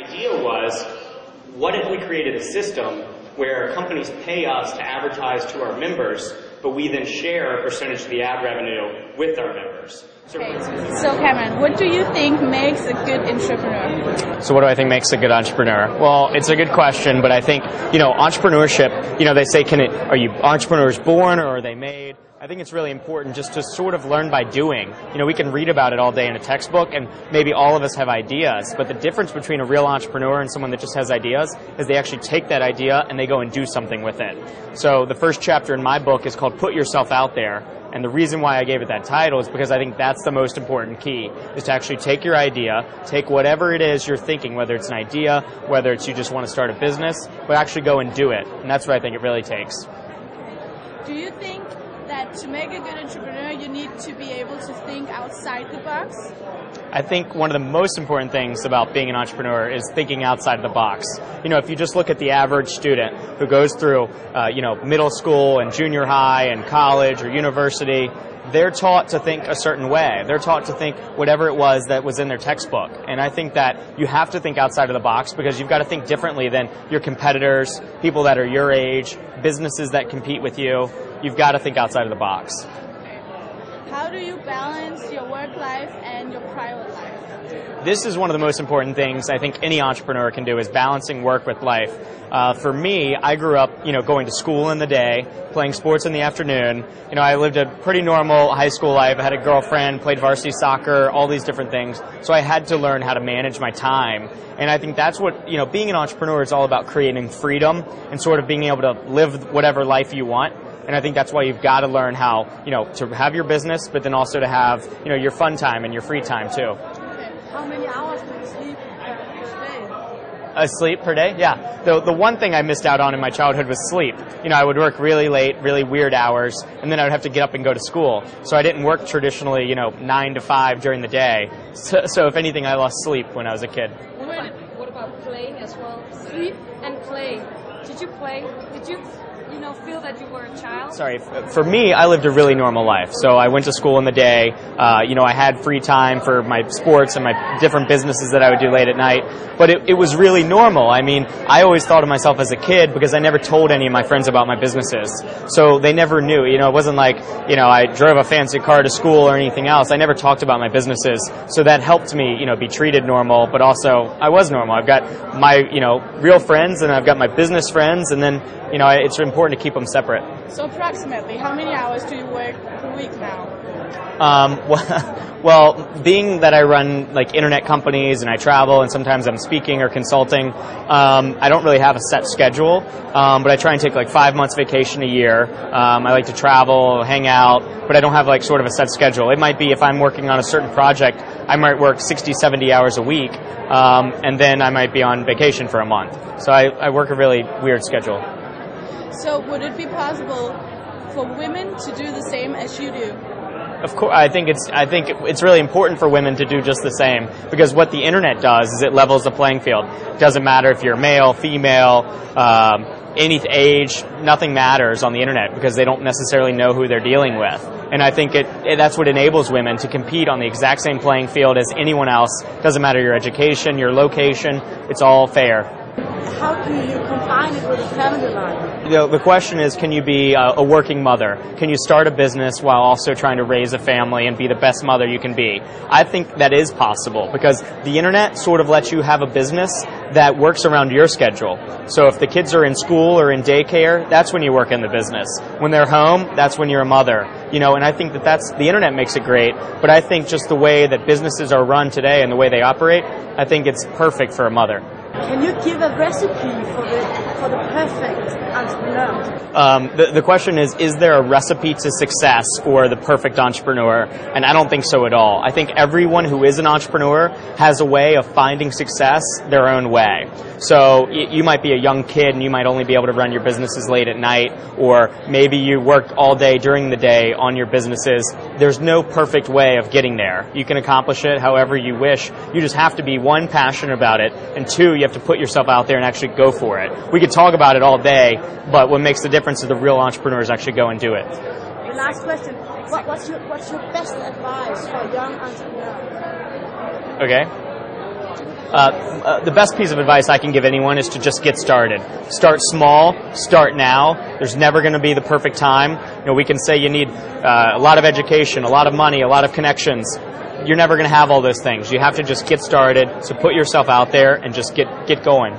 idea was, what if we created a system where companies pay us to advertise to our members, but we then share a percentage of the ad revenue with our members? So Cameron, what do you think makes a good entrepreneur? So what do I think makes a good entrepreneur? Well, it's a good question, but I think, entrepreneurship, they say, are you entrepreneurs born or are they made? I think it's really important just to sort of learn by doing. We can read about it all day in a textbook, and maybe all of us have ideas, but the difference between a real entrepreneur and someone that just has ideas is they actually take that idea and they go and do something with it. So the first chapter in my book is called Put Yourself Out There, and the reason why I gave it that title is because I think that's the most important key, is to actually take your idea, take whatever it is you're thinking, whether it's an idea, whether it's you just want to start a business, but actually go and do it, and that's what I think it really takes. Do you think that to make a good entrepreneur, you need to be able to think outside the box? I think one of the most important things about being an entrepreneur is thinking outside the box. If you just look at the average student who goes through, middle school and junior high and college or university, they're taught to think a certain way. They're taught to think whatever it was that was in their textbook. And I think that you have to think outside of the box because you've got to think differently than your competitors, people that are your age, businesses that compete with you. You've got to think outside of the box. How do you balance your work life and your private life? This is one of the most important things I think any entrepreneur can do, is balancing work with life. For me, I grew up, going to school in the day, playing sports in the afternoon. I lived a pretty normal high school life. I had a girlfriend, played varsity soccer, all these different things. So I had to learn how to manage my time. And I think that's what, being an entrepreneur is all about, creating freedom and sort of being able to live whatever life you want. And I think that's why you've got to learn how, to have your business, but then also to have, your fun time and your free time too. Okay. How many hours do you sleep per day? Sleep per day? Yeah. The one thing I missed out on in my childhood was sleep. I would work really late, really weird hours, and then I would have to get up and go to school. So I didn't work traditionally, 9 to 5 during the day. So if anything, I lost sleep when I was a kid. What about playing as well? Sleep and play. Did you play? Did you feel that you were a child? Sorry, for me, I lived a really normal life. So I went to school in the day. I had free time for my sports and my different businesses that I would do late at night. But it was really normal. I mean, I always thought of myself as a kid because I never told any of my friends about my businesses. So they never knew. It wasn't like, I drove a fancy car to school or anything else. I never talked about my businesses. So that helped me, be treated normal, but also I was normal. I've got my, real friends and I've got my business friends, and then, it's important to keep them separate. So approximately, how many hours do you work per week now? Well, being that I run internet companies and I travel and sometimes I'm speaking or consulting, I don't really have a set schedule, but I try and take 5 months vacation a year. I like to travel, hang out, but I don't have sort of a set schedule. It might be if I'm working on a certain project, I might work 60, 70 hours a week, and then I might be on vacation for a month. So I work a really weird schedule. So would it be possible for women to do the same as you do? Of course, I think it's really important for women to do just the same, because what the internet does is it levels the playing field. It doesn't matter if you're male, female, any age, nothing matters on the internet because they don't necessarily know who they're dealing with. And I think that's what enables women to compete on the exact same playing field as anyone else. Doesn't matter your education, your location, it's all fair. How can you combine it with a family life? The question is, can you be a working mother? Can you start a business while also trying to raise a family and be the best mother you can be? I think that is possible because the internet sort of lets you have a business that works around your schedule. So if the kids are in school or in daycare, that's when you work in the business. When they're home, that's when you're a mother. And I think that's the internet makes it great, but I think just the way that businesses are run today and the way they operate, I think it's perfect for a mother. Can you give a recipe for the perfect entrepreneur? The question is there a recipe to success for the perfect entrepreneur? And I don't think so at all. I think everyone who is an entrepreneur has a way of finding success their own way. So you might be a young kid and you might only be able to run your businesses late at night, or maybe you work all day during the day on your businesses. There's no perfect way of getting there. You can accomplish it however you wish. You just have to be, one, passionate about it, and two, you have to put yourself out there and actually go for it. We could talk about it all day, but what makes the difference is the real entrepreneurs actually go and do it. The last question, what's your best advice for a young entrepreneur? Okay. The best piece of advice I can give anyone is to just get started. Start small, start now. There's never going to be the perfect time. We can say you need a lot of education, a lot of money, a lot of connections. You're never going to have all those things. You have to just get started, so put yourself out there and just get going.